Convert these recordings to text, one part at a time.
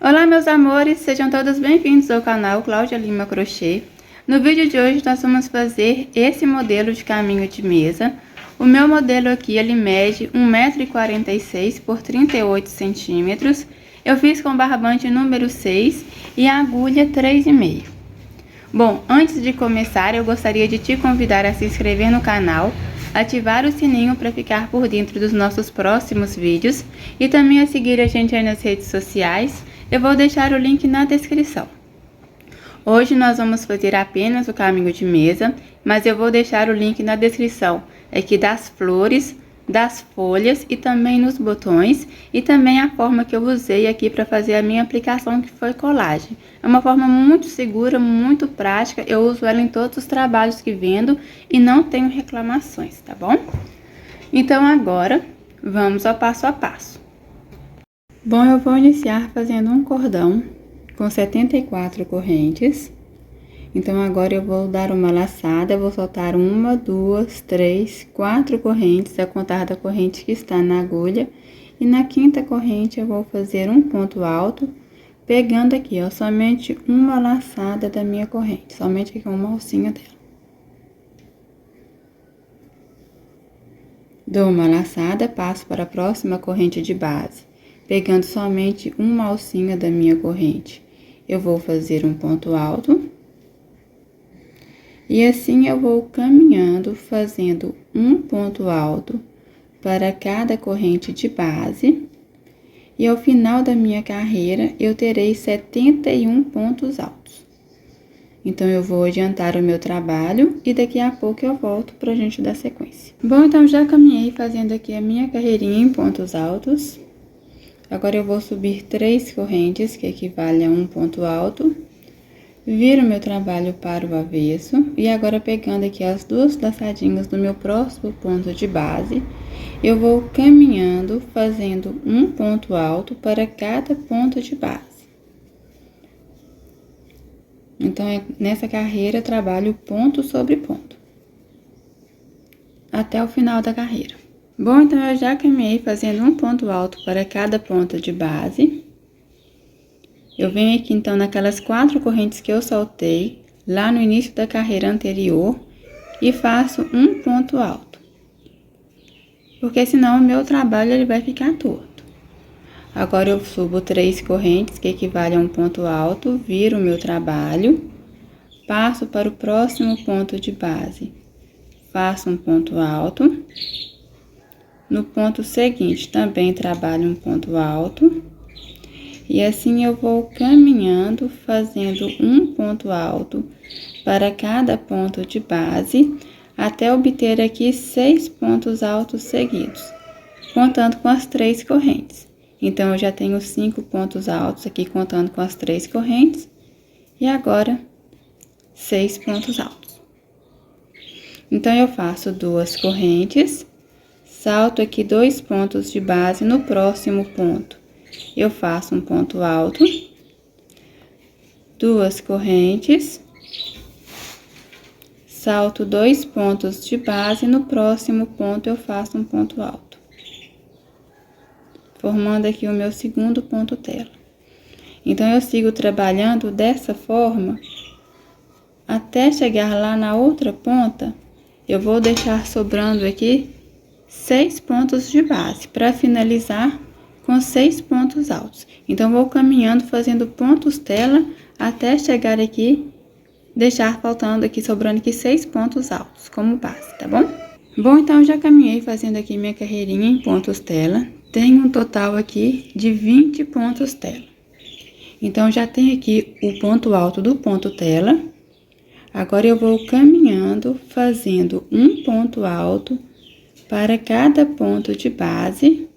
Olá meus amores, sejam todos bem-vindos ao canal Cláudia Lima Crochê. No vídeo de hoje nós vamos fazer esse modelo de caminho de mesa. O meu modelo aqui ele mede 1,46 m por 38 cm. Eu fiz com barbante número 6 e agulha 3,5. Bom, antes de começar eu gostaria de te convidar a se inscrever no canal, ativar o sininho para ficar por dentro dos nossos próximos vídeos e também a seguir a gente aí nas redes sociais. Eu vou deixar o link na descrição. Hoje nós vamos fazer apenas o caminho de mesa, mas eu vou deixar o link na descrição aqui das flores, das folhas e também nos botões e também a forma que eu usei aqui para fazer a minha aplicação, que foi colagem. É uma forma muito segura, muito prática, eu uso ela em todos os trabalhos que vendo e não tenho reclamações, tá bom? Então agora vamos ao passo a passo. Bom, eu vou iniciar fazendo um cordão com 74 correntes. Então, agora eu vou dar uma laçada, vou soltar 1, 2, 3, 4 correntes, a contar da corrente que está na agulha. E na quinta corrente eu vou fazer um ponto alto, pegando aqui, ó, somente uma laçada da minha corrente, somente aqui uma alcinha dela. Dou uma laçada, passo para a próxima corrente de base. Pegando somente uma alcinha da minha corrente, eu vou fazer um ponto alto. E assim eu vou caminhando, fazendo um ponto alto para cada corrente de base. E ao final da minha carreira, eu terei 71 pontos altos. Então, eu vou adiantar o meu trabalho e daqui a pouco eu volto pra gente dar sequência. Bom, então já caminhei fazendo aqui a minha carreirinha em pontos altos. Agora eu vou subir 3 correntes, que equivale a um ponto alto. Viro meu trabalho para o avesso. E agora pegando aqui as duas laçadinhas do meu próximo ponto de base, eu vou caminhando, fazendo um ponto alto para cada ponto de base. Então, nessa carreira eu trabalho ponto sobre ponto, até o final da carreira. Bom, então eu já caminhei fazendo um ponto alto para cada ponto de base. Eu venho aqui então naquelas 4 correntes que eu soltei lá no início da carreira anterior e faço um ponto alto. Porque senão o meu trabalho ele vai ficar torto. Agora eu subo 3 correntes que equivale a um ponto alto, viro o meu trabalho, passo para o próximo ponto de base. Faço um ponto alto. No ponto seguinte, também trabalho um ponto alto. E assim eu vou caminhando, fazendo um ponto alto para cada ponto de base, até obter aqui 6 pontos altos seguidos, contando com as 3 correntes. Então, eu já tenho 5 pontos altos aqui, contando com as 3 correntes. E agora, 6 pontos altos. Então, eu faço 2 correntes. Salto aqui 2 pontos de base, no próximo ponto eu faço um ponto alto, 2 correntes, salto 2 pontos de base, no próximo ponto eu faço um ponto alto, formando aqui o meu segundo ponto tela. Então, eu sigo trabalhando dessa forma, até chegar lá na outra ponta, eu vou deixar sobrando aqui 6 pontos de base, para finalizar com 6 pontos altos. Então, vou caminhando, fazendo pontos tela, até chegar aqui, deixar faltando aqui, sobrando aqui 6 pontos altos, como base, tá bom? Bom, então, já caminhei fazendo aqui minha carreirinha em pontos tela. Tenho um total aqui de 20 pontos tela. Então, já tenho aqui o ponto alto do ponto tela. Agora, eu vou caminhando, fazendo um ponto alto para cada ponto de base,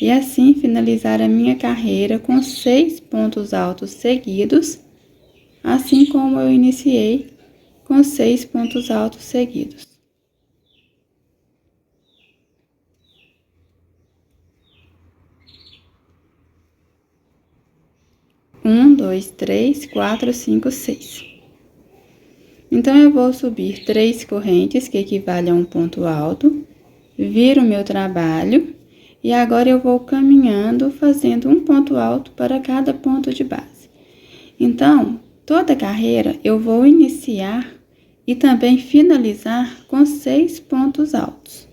e assim finalizar a minha carreira com 6 pontos altos seguidos, assim como eu iniciei com 6 pontos altos seguidos. Um, dois, três, 4, 5, 6. Então, eu vou subir 3 correntes, que equivale a um ponto alto. Viro o meu trabalho E agora eu vou caminhando, fazendo um ponto alto para cada ponto de base. Então, toda carreira eu vou iniciar e também finalizar com 6 pontos altos.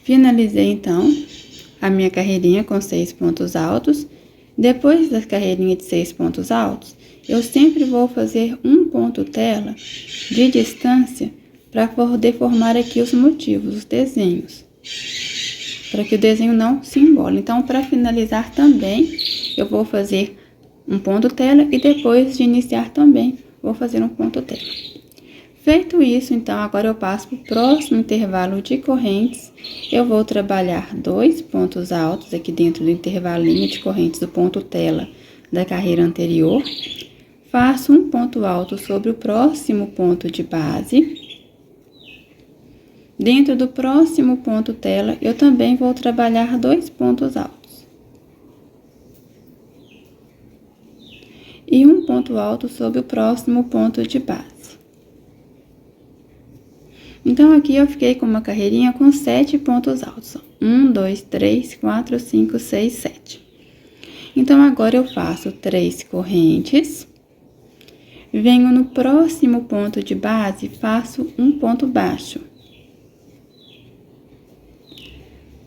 Finalizei, então, a minha carreirinha com 6 pontos altos. Depois da carreirinha de 6 pontos altos, eu sempre vou fazer um ponto tela de distância para poder formar aqui os motivos, os desenhos, para que o desenho não se embole. Então, para finalizar também, eu vou fazer um ponto tela e depois de iniciar também, vou fazer um ponto tela. Feito isso, então, agora eu passo para o próximo intervalo de correntes. Eu vou trabalhar 2 pontos altos aqui dentro do intervalinho de correntes do ponto tela da carreira anterior. Faço um ponto alto sobre o próximo ponto de base. Dentro do próximo ponto tela, eu também vou trabalhar 2 pontos altos. E um ponto alto sobre o próximo ponto de base. Então, aqui eu fiquei com uma carreirinha com 7 pontos altos. 1, 2, 3, 4, 5, 6, 7. Então, agora eu faço 3 correntes. Venho no próximo ponto de base, faço um ponto baixo.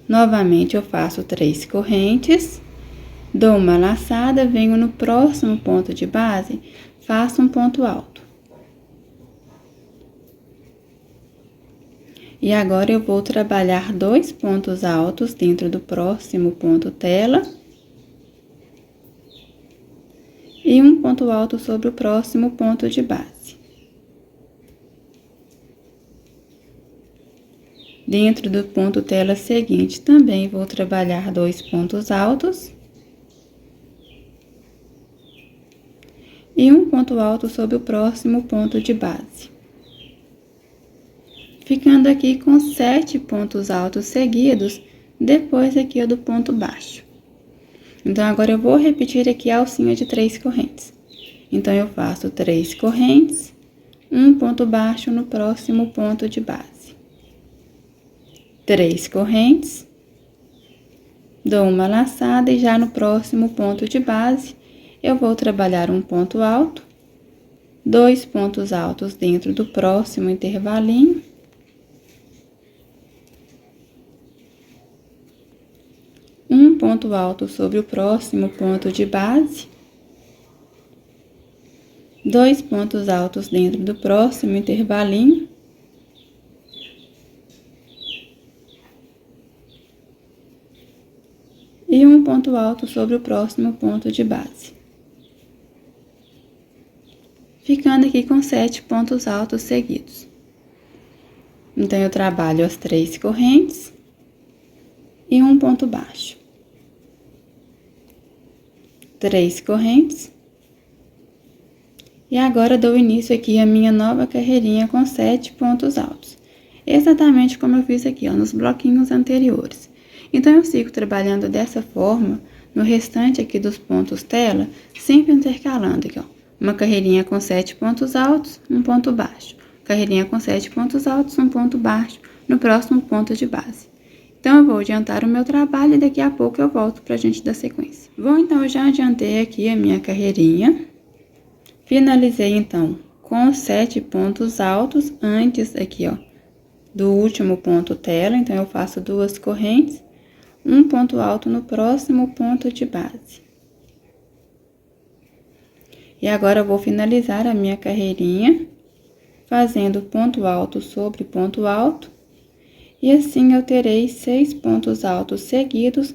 Novamente, eu faço 3 correntes. Dou uma laçada, venho no próximo ponto de base, faço um ponto alto. E agora eu vou trabalhar 2 pontos altos dentro do próximo ponto tela. E um ponto alto sobre o próximo ponto de base. Dentro do ponto tela seguinte, também vou trabalhar 2 pontos altos. E um ponto alto sobre o próximo ponto de base. Ficando aqui com 7 pontos altos seguidos, depois aqui do ponto baixo. Então, agora eu vou repetir aqui a alcinha de 3 correntes. Então, eu faço 3 correntes, um ponto baixo no próximo ponto de base. 3 correntes, dou uma laçada e já no próximo ponto de base, eu vou trabalhar um ponto alto, 2 pontos altos dentro do próximo intervalinho, um ponto alto sobre o próximo ponto de base, 2 pontos altos dentro do próximo intervalinho, e um ponto alto sobre o próximo ponto de base. Ficando aqui com 7 pontos altos seguidos. Então, eu trabalho as 3 correntes e um ponto baixo. 3 correntes. E agora dou início aqui à minha nova carreirinha com 7 pontos altos. Exatamente como eu fiz aqui, ó, nos bloquinhos anteriores. Então, eu sigo trabalhando dessa forma no restante aqui dos pontos tela, sempre intercalando aqui, ó. Uma carreirinha com 7 pontos altos, um ponto baixo. Carreirinha com 7 pontos altos, um ponto baixo no próximo ponto de base. Então, eu vou adiantar o meu trabalho e daqui a pouco eu volto pra gente dar sequência. Bom, então, eu já adiantei aqui a minha carreirinha. Finalizei, então, com 7 pontos altos antes aqui, ó, do último ponto tela. Então, eu faço 2 correntes, um ponto alto no próximo ponto de base. E agora, eu vou finalizar a minha carreirinha, fazendo ponto alto sobre ponto alto. E assim, eu terei 6 pontos altos seguidos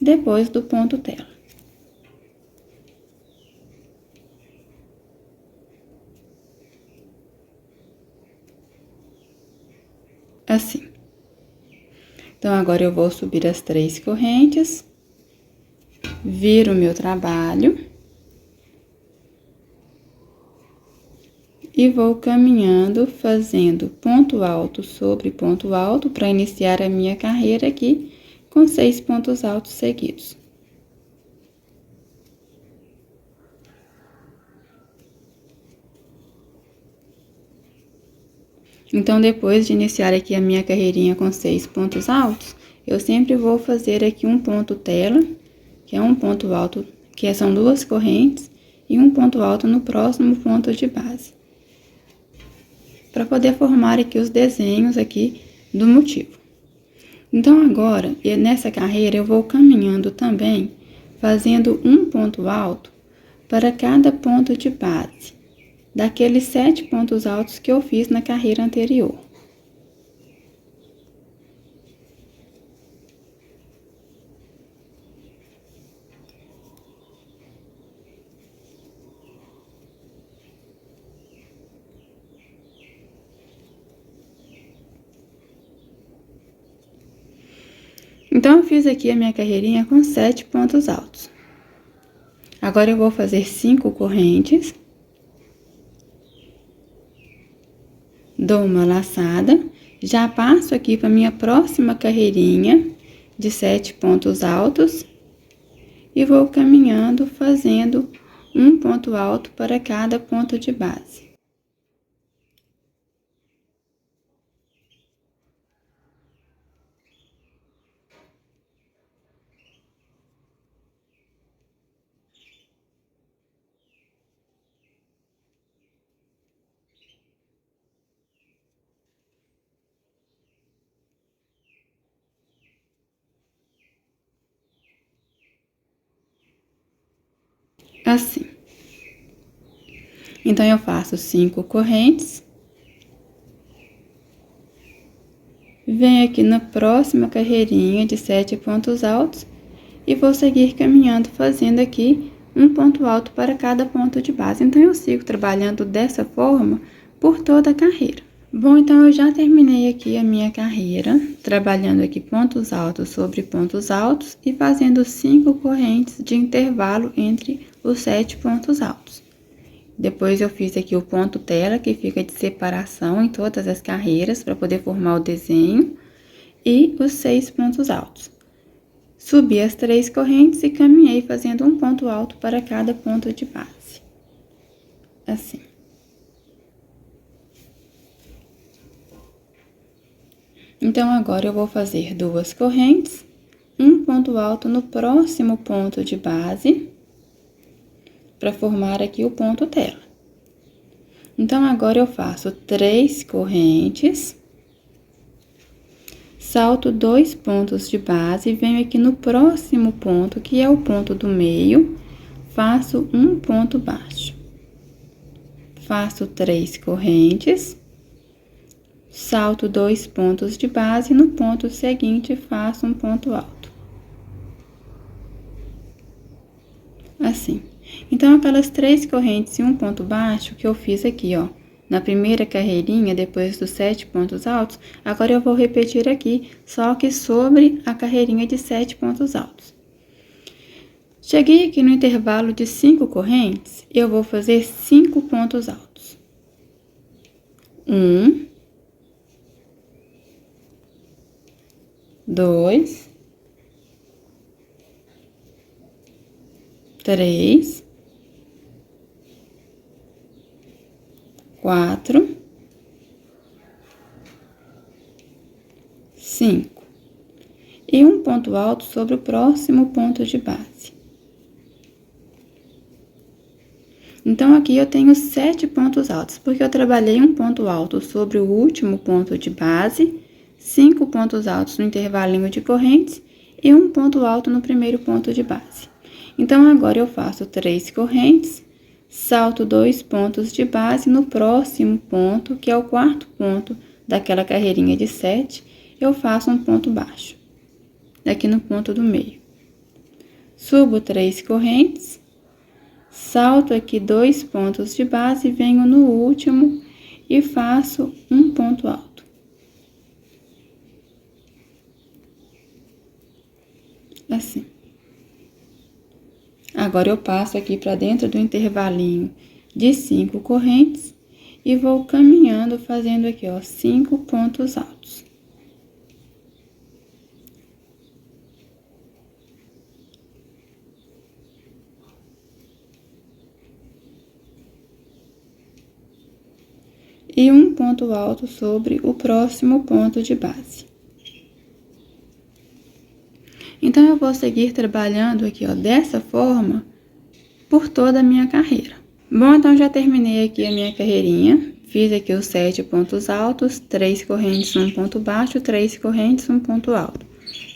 depois do ponto tela. Assim. Então, agora eu vou subir as 3 correntes, viro o meu trabalho e vou caminhando, fazendo ponto alto sobre ponto alto para iniciar a minha carreira aqui com 6 pontos altos seguidos. Então, depois de iniciar aqui a minha carreirinha com 6 pontos altos, eu sempre vou fazer aqui um ponto tela, que é um ponto alto, que são 2 correntes, e um ponto alto no próximo ponto de base. Para poder formar aqui os desenhos aqui do motivo. Então, agora, nessa carreira, eu vou caminhando também, fazendo um ponto alto para cada ponto de base, daqueles 7 pontos altos que eu fiz na carreira anterior. Então, eu fiz aqui a minha carreirinha com 7 pontos altos. Agora, eu vou fazer 5 correntes. Dou uma laçada, já passo aqui para minha próxima carreirinha de 7 pontos altos. E vou caminhando, fazendo um ponto alto para cada ponto de base. Assim. Então, eu faço 5 correntes. Venho aqui na próxima carreirinha de 7 pontos altos e vou seguir caminhando, fazendo aqui um ponto alto para cada ponto de base. Então, eu sigo trabalhando dessa forma por toda a carreira. Bom, então, eu já terminei aqui a minha carreira, trabalhando aqui pontos altos sobre pontos altos e fazendo 5 correntes de intervalo entre os 7 pontos altos. Depois, eu fiz aqui o ponto tela, que fica de separação em todas as carreiras, para poder formar o desenho, e os 6 pontos altos. Subi as 3 correntes e caminhei fazendo um ponto alto para cada ponto de base. Assim. Então, agora eu vou fazer 2 correntes, um ponto alto no próximo ponto de base, para formar aqui o ponto tela. Então, agora eu faço 3 correntes, salto 2 pontos de base, venho aqui no próximo ponto, que é o ponto do meio, faço um ponto baixo. Faço 3 correntes, salto 2 pontos de base, no ponto seguinte faço um ponto alto. Assim. Então, aquelas 3 correntes e um ponto baixo que eu fiz aqui, ó, na primeira carreirinha, depois dos 7 pontos altos, agora eu vou repetir aqui, só que sobre a carreirinha de 7 pontos altos. Cheguei aqui no intervalo de 5 correntes, eu vou fazer 5 pontos altos. 1, 2, 3, 4, 5. E um ponto alto sobre o próximo ponto de base. Então, aqui eu tenho 7 pontos altos, porque eu trabalhei um ponto alto sobre o último ponto de base, 5 pontos altos no intervalinho de correntes e um ponto alto no primeiro ponto de base. Então, agora eu faço 3 correntes, salto 2 pontos de base no próximo ponto, que é o quarto ponto daquela carreirinha de 7, eu faço um ponto baixo, aqui no ponto do meio. Subo 3 correntes, salto aqui 2 pontos de base, venho no último e faço um ponto alto. Assim. Agora, eu passo aqui para dentro do intervalinho de 5 correntes e vou caminhando, fazendo aqui, ó, 5 pontos altos. e um ponto alto sobre o próximo ponto de base. Então, eu vou seguir trabalhando aqui, ó, dessa forma, por toda a minha carreira. Bom, então, já terminei aqui a minha carreirinha. Fiz aqui os 7 pontos altos, 3 correntes, 1 ponto baixo, 3 correntes, 1 ponto alto.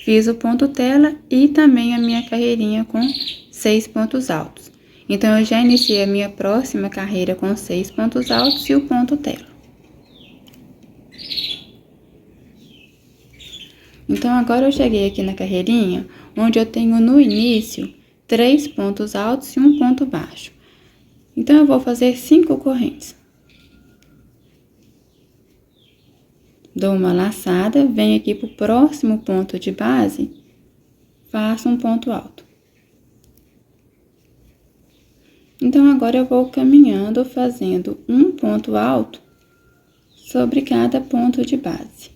Fiz o ponto tela e também a minha carreirinha com 6 pontos altos. Então, eu já iniciei a minha próxima carreira com 6 pontos altos e o ponto tela. Então, agora eu cheguei aqui na carreirinha, onde eu tenho no início 3 pontos altos e 1 ponto baixo. Então, eu vou fazer 5 correntes. Dou uma laçada, venho aqui pro próximo ponto de base, faço um ponto alto. Então, agora eu vou caminhando, fazendo um ponto alto sobre cada ponto de base.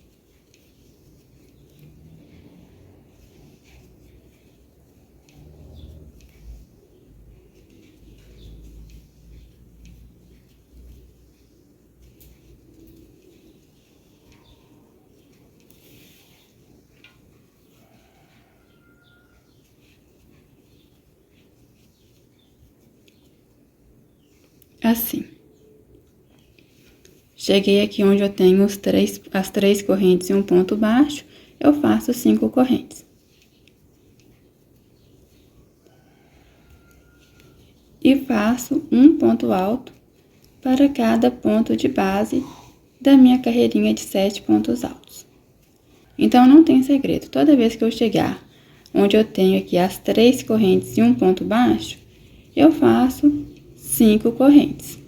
Assim. Cheguei aqui onde eu tenho as 3 correntes e um ponto baixo, eu faço 5 correntes. E faço um ponto alto para cada ponto de base da minha carreirinha de 7 pontos altos. Então, não tem segredo. Toda vez que eu chegar onde eu tenho aqui as 3 correntes e um ponto baixo, eu faço 5 correntes.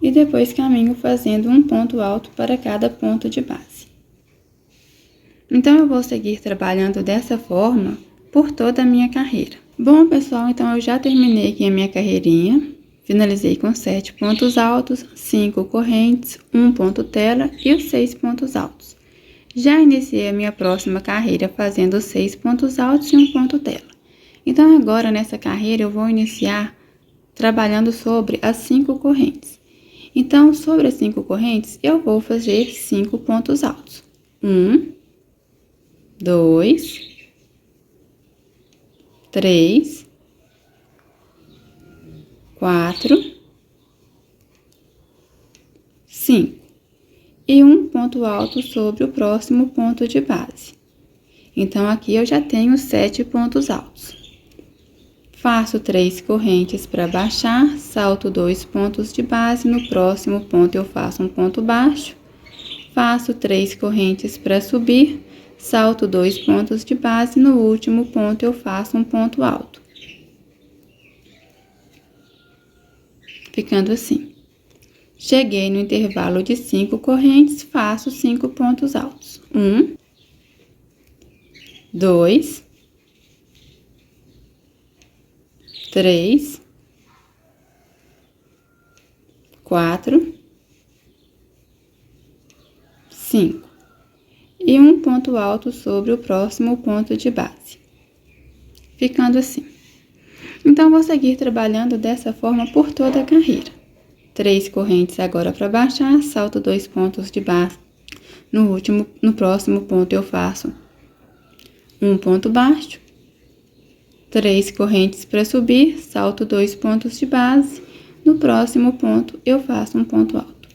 E depois caminho fazendo um ponto alto para cada ponto de base. Então, eu vou seguir trabalhando dessa forma por toda a minha carreira. Bom, pessoal, então eu já terminei aqui a minha carreirinha. Finalizei com 7 pontos altos, 5 correntes, 1 ponto tela e os 6 pontos altos. Já iniciei a minha próxima carreira fazendo 6 pontos altos e 1 ponto tela. Então, agora nessa carreira eu vou iniciar trabalhando sobre as 5 correntes. Então, sobre as 5 correntes, eu vou fazer 5 pontos altos. 1, 2, 3, 4, 5. E um ponto alto sobre o próximo ponto de base. Então, aqui eu já tenho 7 pontos altos. Faço 3 correntes para baixar, salto 2 pontos de base, no próximo ponto eu faço um ponto baixo, faço 3 correntes para subir, salto 2 pontos de base, no último ponto eu faço um ponto alto. Ficando assim. Cheguei no intervalo de 5 correntes, faço 5 pontos altos. 1, 2, 3, 4, 5. E um ponto alto sobre o próximo ponto de base. Ficando assim. Então, vou seguir trabalhando dessa forma por toda a carreira. 3 correntes agora para baixar, salto 2 pontos de base. No próximo ponto eu faço um ponto baixo, 3 correntes para subir, salto 2 pontos de base. No próximo ponto eu faço um ponto alto.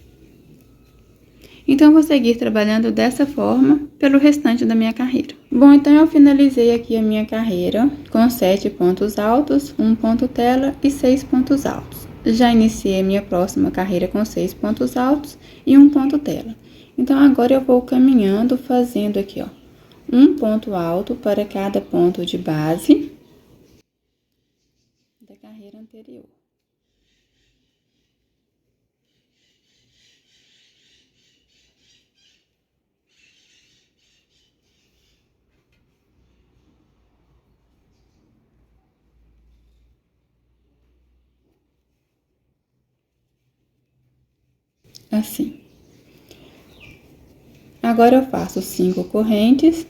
Então, vou seguir trabalhando dessa forma pelo restante da minha carreira. Bom, então eu finalizei aqui a minha carreira com 7 pontos altos, 1 ponto tela e 6 pontos altos. Já iniciei a minha próxima carreira com 6 pontos altos e 1 ponto tela. Então, agora eu vou caminhando, fazendo aqui, ó, um ponto alto para cada ponto de base da carreira anterior. Assim. Agora eu faço 5 correntes.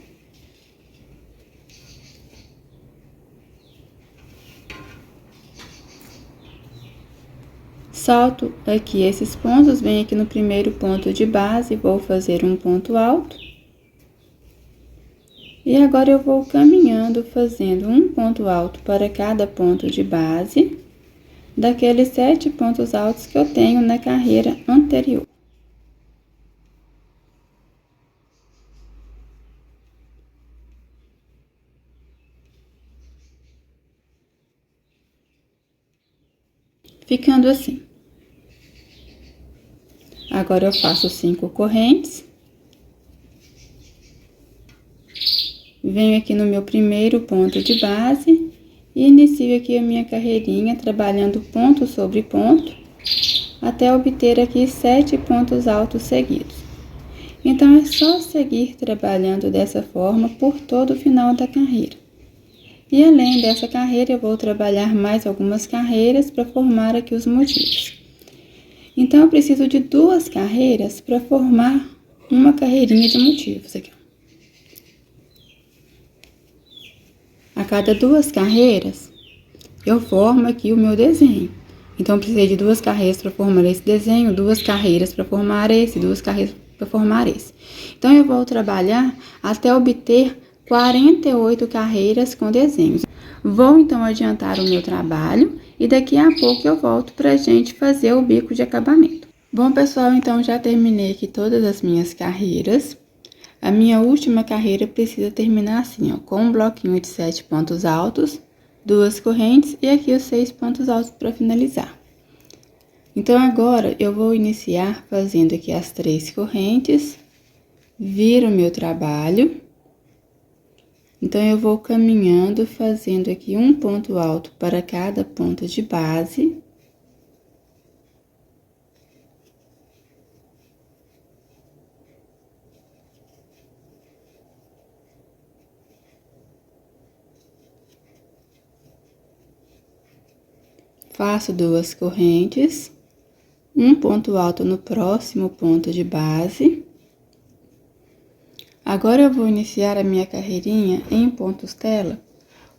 Salto aqui esses pontos, venho aqui no primeiro ponto de base, vou fazer um ponto alto. E agora eu vou caminhando, fazendo um ponto alto para cada ponto de base, daqueles 7 pontos altos que eu tenho na carreira anterior. Ficando assim. Agora eu faço 5 correntes. Venho aqui no meu primeiro ponto de base e inicio aqui a minha carreirinha trabalhando ponto sobre ponto, até obter aqui 7 pontos altos seguidos. Então, é só seguir trabalhando dessa forma por todo o final da carreira. E além dessa carreira, eu vou trabalhar mais algumas carreiras para formar aqui os motivos. Então, eu preciso de 2 carreiras para formar uma carreirinha de motivos aqui. A cada 2 carreiras, eu formo aqui o meu desenho. Então, eu precisei de 2 carreiras para formar esse desenho, 2 carreiras para formar esse, 2 carreiras para formar esse. Então, eu vou trabalhar até obter 48 carreiras com desenhos. Vou, então, adiantar o meu trabalho e daqui a pouco eu volto para a gente fazer o bico de acabamento. Bom, pessoal, então, já terminei aqui todas as minhas carreiras. A minha última carreira precisa terminar assim, ó, com um bloquinho de 7 pontos altos, 2 correntes e aqui os 6 pontos altos para finalizar. Então, agora, eu vou iniciar fazendo aqui as 3 correntes, viro o meu trabalho. Então, eu vou caminhando, fazendo aqui um ponto alto para cada ponto de base. Faço 2 correntes, um ponto alto no próximo ponto de base. Agora, eu vou iniciar a minha carreirinha em pontos tela,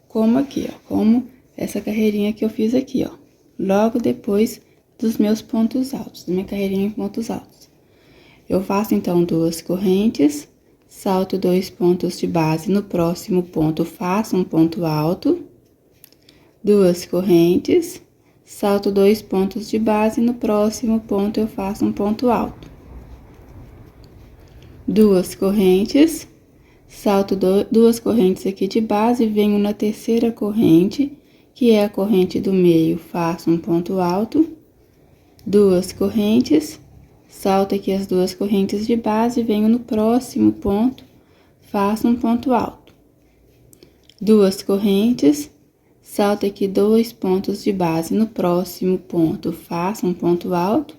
como aqui, ó, como essa carreirinha que eu fiz aqui, ó, logo depois dos meus pontos altos, da minha carreirinha em pontos altos. Eu faço, então, 2 correntes, salto 2 pontos de base, no próximo ponto faço um ponto alto, 2 correntes, salto 2 pontos de base, no próximo ponto eu faço um ponto alto. 2 correntes, salto 2 correntes aqui de base, venho na terceira corrente, que é a corrente do meio, faço um ponto alto, 2 correntes, salto aqui as 2 correntes de base, venho no próximo ponto, faço um ponto alto. 2 correntes, salto aqui 2 pontos de base, no próximo ponto, faço um ponto alto.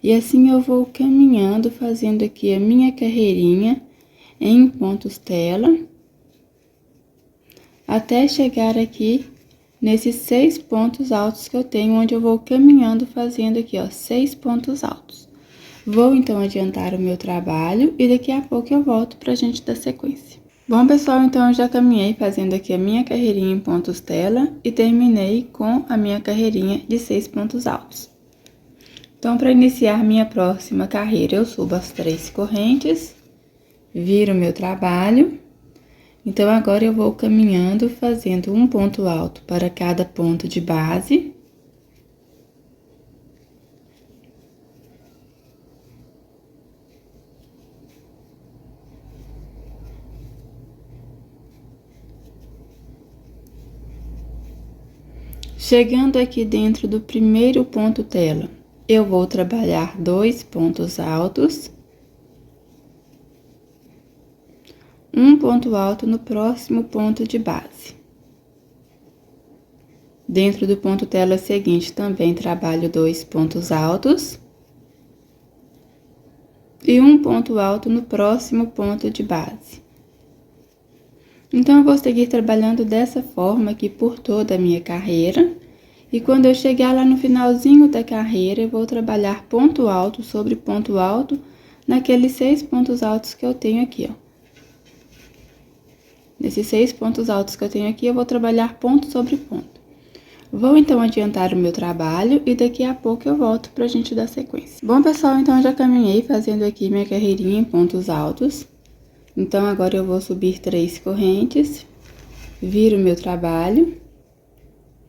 E assim eu vou caminhando, fazendo aqui a minha carreirinha em pontos tela, até chegar aqui nesses 6 pontos altos que eu tenho, onde eu vou caminhando, fazendo aqui, ó, 6 pontos altos. Vou, então, adiantar o meu trabalho e daqui a pouco eu volto pra gente dar sequência. Bom, pessoal, então, eu já caminhei fazendo aqui a minha carreirinha em pontos tela e terminei com a minha carreirinha de 6 pontos altos. Então, para iniciar minha próxima carreira, eu subo as 3 correntes, viro meu trabalho. Então, agora eu vou caminhando, fazendo um ponto alto para cada ponto de base. Chegando aqui dentro do primeiro ponto tela, eu vou trabalhar 2 pontos altos, um ponto alto no próximo ponto de base. Dentro do ponto tela seguinte, também trabalho 2 pontos altos e um ponto alto no próximo ponto de base. Então, eu vou seguir trabalhando dessa forma aqui por toda a minha carreira. E quando eu chegar lá no finalzinho da carreira, eu vou trabalhar ponto alto sobre ponto alto naqueles 6 pontos altos que eu tenho aqui, ó. Nesses 6 pontos altos que eu tenho aqui, eu vou trabalhar ponto sobre ponto. Vou então adiantar o meu trabalho e daqui a pouco eu volto pra gente dar sequência. Bom, pessoal, então eu já caminhei fazendo aqui minha carreirinha em pontos altos. Então, agora eu vou subir 3 correntes, viro o meu trabalho.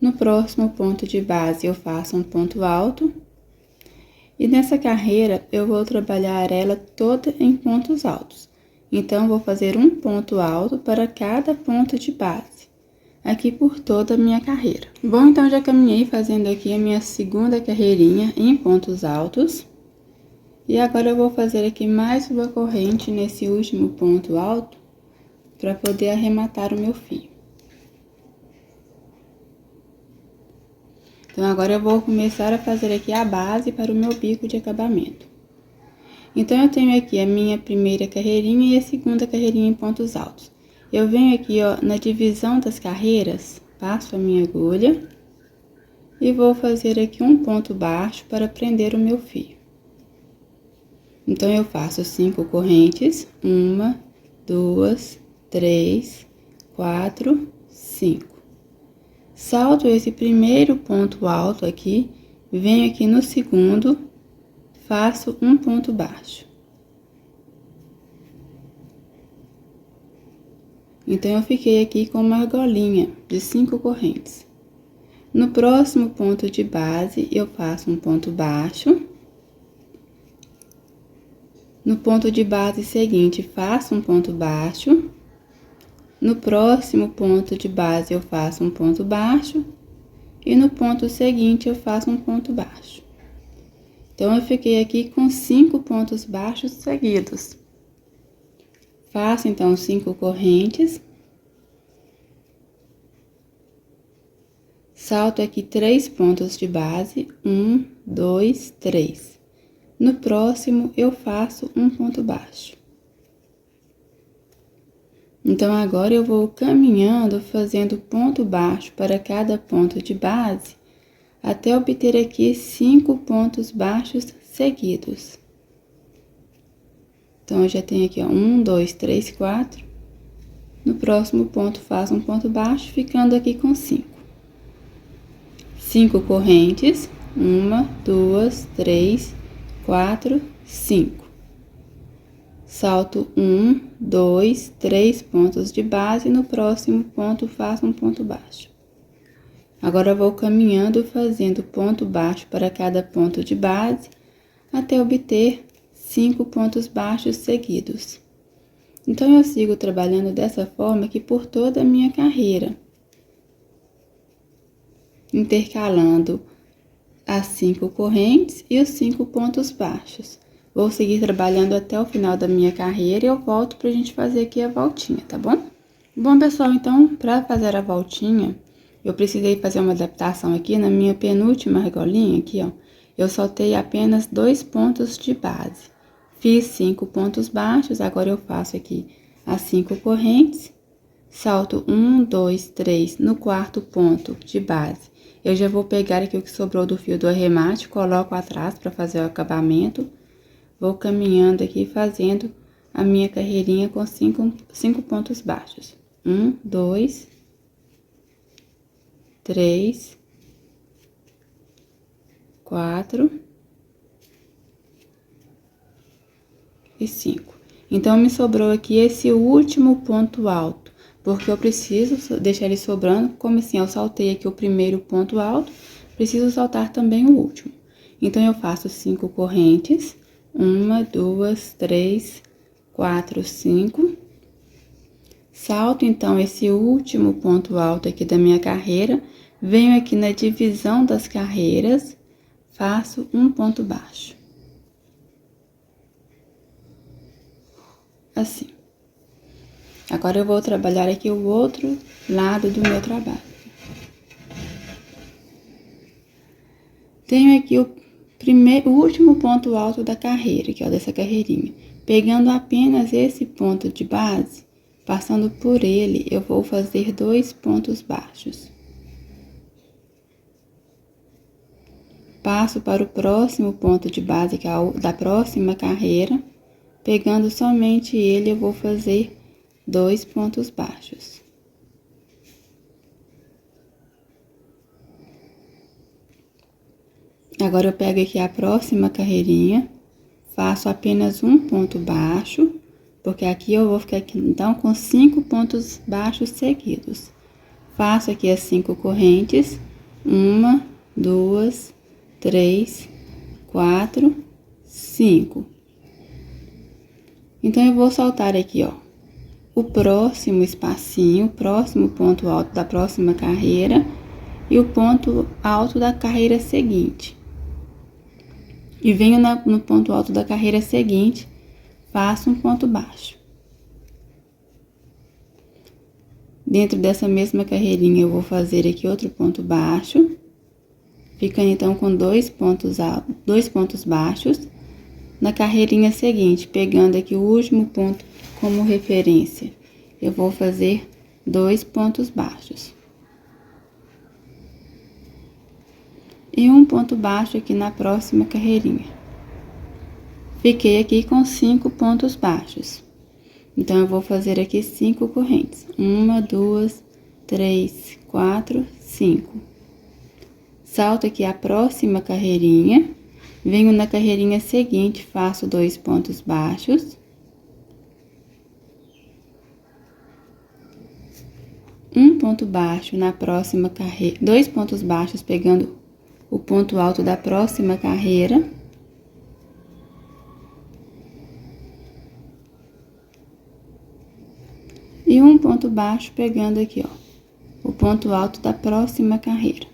No próximo ponto de base, eu faço um ponto alto. E nessa carreira, eu vou trabalhar ela toda em pontos altos. Então, vou fazer um ponto alto para cada ponto de base, aqui por toda a minha carreira. Bom, então já caminhei fazendo aqui a minha segunda carreirinha em pontos altos. E agora eu vou fazer aqui mais uma corrente nesse último ponto alto, para poder arrematar o meu fio. Então, agora eu vou começar a fazer aqui a base para o meu bico de acabamento. Então, eu tenho aqui a minha primeira carreirinha e a segunda carreirinha em pontos altos. Eu venho aqui, ó, na divisão das carreiras, passo a minha agulha e vou fazer aqui um ponto baixo para prender o meu fio. Então, eu faço 5 correntes, 1, 2, 3, 4, 5. Salto esse primeiro ponto alto aqui, venho aqui no segundo, faço um ponto baixo. Então, eu fiquei aqui com uma argolinha de 5 correntes. No próximo ponto de base, eu faço um ponto baixo. No ponto de base seguinte, faço um ponto baixo. No próximo ponto de base, eu faço um ponto baixo. E no ponto seguinte, eu faço um ponto baixo. Então, eu fiquei aqui com 5 pontos baixos seguidos. Faço, então, 5 correntes. Salto aqui 3 pontos de base. 1, 2, 3. No próximo, eu faço um ponto baixo. Então, agora eu vou caminhando, fazendo ponto baixo para cada ponto de base, até obter aqui 5 pontos baixos seguidos. Então, eu já tenho aqui, ó, 1, 2, 3, 4. No próximo ponto, faço um ponto baixo, ficando aqui com 5. 5 correntes, 1, 2, 3, 4, 5. Salto 1, 2, 3 pontos de base, no próximo ponto faço um ponto baixo. Agora, vou caminhando, fazendo ponto baixo para cada ponto de base, até obter 5 pontos baixos seguidos. Então, eu sigo trabalhando dessa forma aqui por toda a minha carreira, intercalando as 5 correntes e os 5 pontos baixos. Vou seguir trabalhando até o final da minha carreira e eu volto pra gente fazer aqui a voltinha, tá bom? Bom, pessoal, então, pra fazer a voltinha, eu precisei fazer uma adaptação aqui na minha penúltima argolinha, aqui, ó. Eu soltei apenas 2 pontos de base. Fiz 5 pontos baixos, agora eu faço aqui as 5 correntes. Salto 1, 2, 3 no quarto ponto de base. Eu já vou pegar aqui o que sobrou do fio do arremate, coloco atrás pra fazer o acabamento. Vou caminhando aqui, fazendo a minha carreirinha com 5 pontos baixos. 1, 2, 3, 4 e 5. Então, me sobrou aqui esse último ponto alto, porque eu preciso deixar ele sobrando, como assim, eu saltei aqui o primeiro ponto alto, preciso saltar também o último. Então, eu faço 5 correntes. 1, 2, 3, 4, 5. Salto, então, esse último ponto alto aqui da minha carreira, venho aqui na divisão das carreiras, faço um ponto baixo. Assim. Agora, eu vou trabalhar aqui o outro lado do meu trabalho. Tenho aqui o último ponto alto da carreira, que é dessa carreirinha. Pegando apenas esse ponto de base, passando por ele, eu vou fazer 2 pontos baixos. Passo para o próximo ponto de base, que é o da próxima carreira. Pegando somente ele, eu vou fazer 2 pontos baixos. Agora eu pego aqui a próxima carreirinha, faço apenas um ponto baixo, porque aqui eu vou ficar aqui, então, com 5 pontos baixos seguidos. Faço aqui as 5 correntes, 1, 2, 3, 4, 5. Então, eu vou soltar aqui, ó, o próximo espacinho, o próximo ponto alto da próxima carreira e o ponto alto da carreira seguinte. E venho no ponto alto da carreira seguinte, faço um ponto baixo. Dentro dessa mesma carreirinha, eu vou fazer aqui outro ponto baixo, ficando então com dois pontos baixos na carreirinha seguinte, pegando aqui o último ponto como referência. Eu vou fazer 2 pontos baixos. E um ponto baixo aqui na próxima carreirinha. Fiquei aqui com 5 pontos baixos. Então, eu vou fazer aqui 5 correntes. 1, 2, 3, 4, 5. Salto aqui a próxima carreirinha, venho na carreirinha seguinte, faço 2 pontos baixos. Um ponto baixo na próxima carreira, 2 pontos baixos pegando o ponto alto da próxima carreira. E um ponto baixo pegando aqui, ó, o ponto alto da próxima carreira.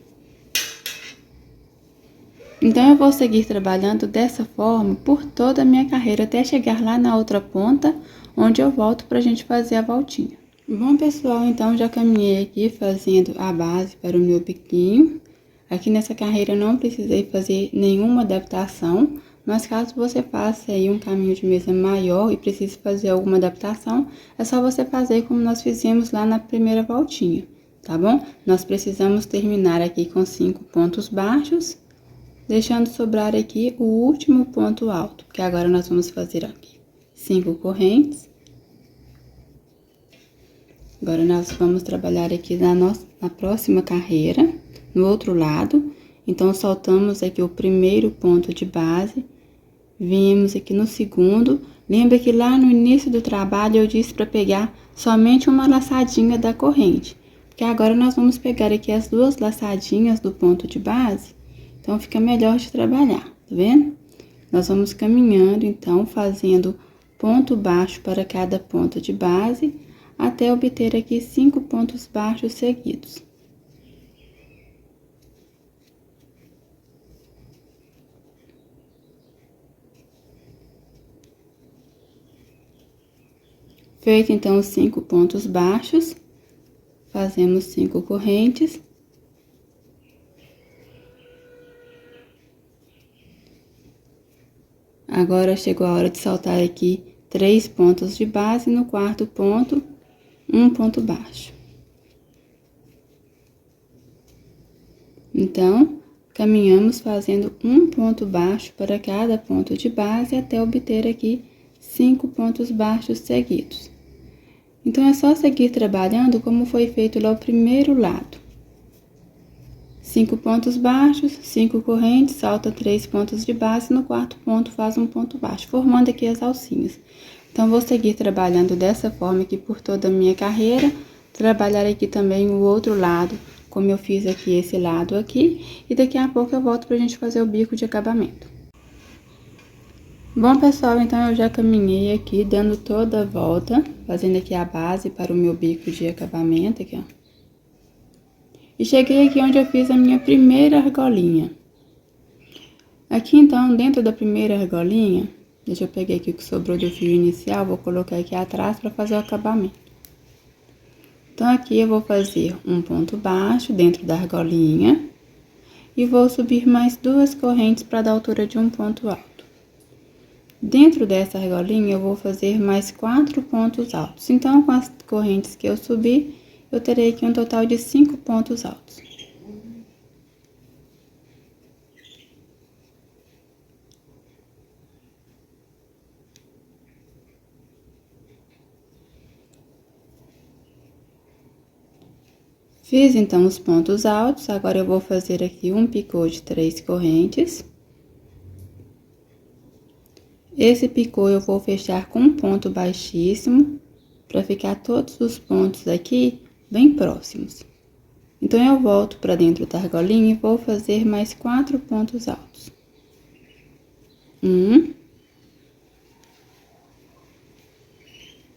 Então, eu vou seguir trabalhando dessa forma por toda a minha carreira, até chegar lá na outra ponta, onde eu volto pra gente fazer a voltinha. Bom, pessoal, então, já caminhei aqui fazendo a base para o meu biquinho. Aqui nessa carreira eu não precisei fazer nenhuma adaptação, mas caso você faça aí um caminho de mesa maior e precise fazer alguma adaptação, é só você fazer como nós fizemos lá na primeira voltinha, tá bom? Nós precisamos terminar aqui com 5 pontos baixos, deixando sobrar aqui o último ponto alto, porque agora nós vamos fazer aqui 5 correntes. Agora, nós vamos trabalhar aqui na próxima carreira, no outro lado. Então, soltamos aqui o primeiro ponto de base, viemos aqui no segundo. Lembra que lá no início do trabalho eu disse para pegar somente uma laçadinha da corrente, porque agora nós vamos pegar aqui as 2 laçadinhas do ponto de base, então fica melhor de trabalhar, tá vendo? Nós vamos caminhando, então, fazendo ponto baixo para cada ponto de base, até obter aqui 5 pontos baixos seguidos. Feito, então, os 5 pontos baixos, fazemos 5 correntes. Agora, chegou a hora de saltar aqui 3 pontos de base, no quarto ponto, um ponto baixo. Então, caminhamos fazendo um ponto baixo para cada ponto de base até obter aqui 5 pontos baixos seguidos. Então, é só seguir trabalhando como foi feito lá o primeiro lado. 5 pontos baixos, 5 correntes, salta 3 pontos de base, no quarto ponto faz um ponto baixo, formando aqui as alcinhas. Então, vou seguir trabalhando dessa forma aqui por toda a minha carreira, trabalhar aqui também o outro lado, como eu fiz aqui esse lado aqui, e daqui a pouco eu volto pra gente fazer o bico de acabamento. Bom, pessoal, então eu já caminhei aqui, dando toda a volta, fazendo aqui a base para o meu bico de acabamento, aqui, ó. E cheguei aqui onde eu fiz a minha primeira argolinha. Aqui, então, dentro da primeira argolinha, deixa eu pegar aqui o que sobrou do fio inicial, vou colocar aqui atrás para fazer o acabamento. Então, aqui eu vou fazer um ponto baixo dentro da argolinha e vou subir mais 2 correntes para dar altura de um ponto alto. Dentro dessa argolinha, eu vou fazer mais 4 pontos altos. Então, com as correntes que eu subi, eu terei aqui um total de 5 pontos altos. Fiz então os pontos altos, agora eu vou fazer aqui um picô de 3 correntes. Esse picô eu vou fechar com um ponto baixíssimo, para ficar todos os pontos aqui bem próximos. Então, eu volto para dentro da argolinha e vou fazer mais 4 pontos altos. 1,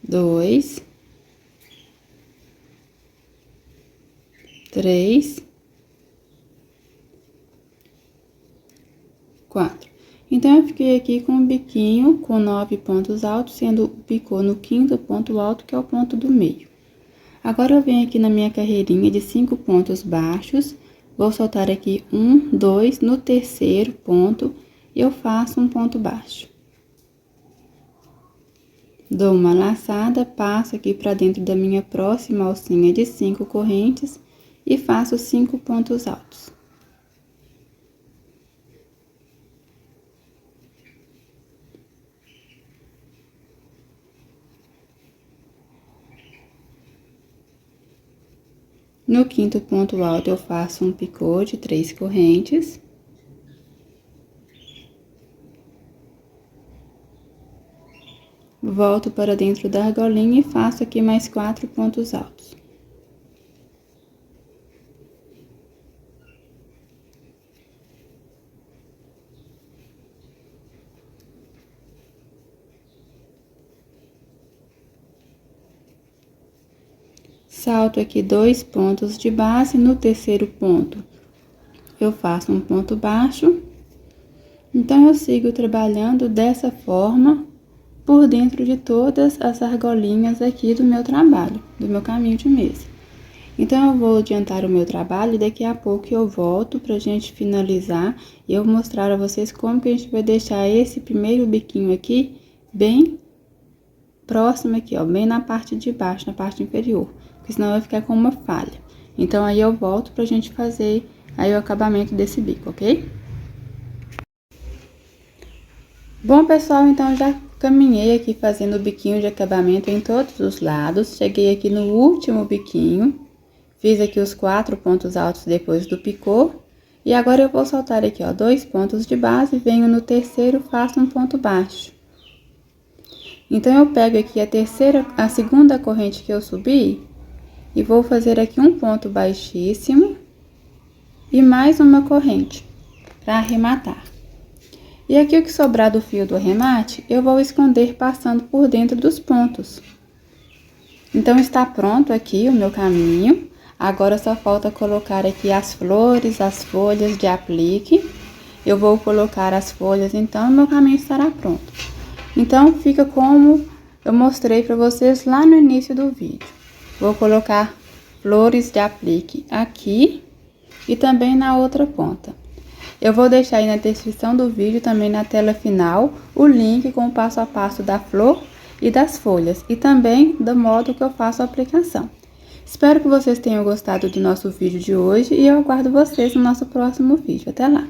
2, 3, 4. Então, eu fiquei aqui com um biquinho com 9 pontos altos, sendo o picô no 5º ponto alto, que é o ponto do meio. Agora, eu venho aqui na minha carreirinha de 5 pontos baixos, vou soltar aqui 1, 2, no 3º ponto, eu faço um ponto baixo. Dou uma laçada, passo aqui para dentro da minha próxima alcinha de 5 correntes e faço 5 pontos altos. No 5º ponto alto, eu faço um picô de 3 correntes. Volto para dentro da argolinha e faço aqui mais 4 pontos altos. Salto aqui 2 pontos de base, no 3º ponto eu faço um ponto baixo. Então, eu sigo trabalhando dessa forma por dentro de todas as argolinhas aqui do meu trabalho, do meu caminho de mesa. Então, eu vou adiantar o meu trabalho e daqui a pouco eu volto pra gente finalizar e eu mostrar a vocês como que a gente vai deixar esse primeiro biquinho aqui bem próximo aqui, ó, bem na parte de baixo, na parte inferior, porque senão vai ficar com uma falha. Então, aí eu volto pra gente fazer aí o acabamento desse bico, ok? Bom, pessoal, então já caminhei aqui fazendo o biquinho de acabamento em todos os lados. Cheguei aqui no último biquinho, fiz aqui os 4 pontos altos depois do picô. E agora eu vou soltar aqui, ó, 2 pontos de base, venho no 3º, faço um ponto baixo. Então, eu pego aqui a segunda corrente que eu subi e vou fazer aqui um ponto baixíssimo e mais uma corrente para arrematar. E aqui o que sobrar do fio do arremate, eu vou esconder passando por dentro dos pontos. Então, está pronto aqui o meu caminho. Agora, só falta colocar aqui as flores, as folhas de aplique. Eu vou colocar as folhas, então, o meu caminho estará pronto. Então, fica como eu mostrei para vocês lá no início do vídeo. Vou colocar flores de aplique aqui e também na outra ponta. Eu vou deixar aí na descrição do vídeo, também na tela final, o link com o passo a passo da flor e das folhas. E também do modo que eu faço a aplicação. Espero que vocês tenham gostado do nosso vídeo de hoje e eu aguardo vocês no nosso próximo vídeo. Até lá!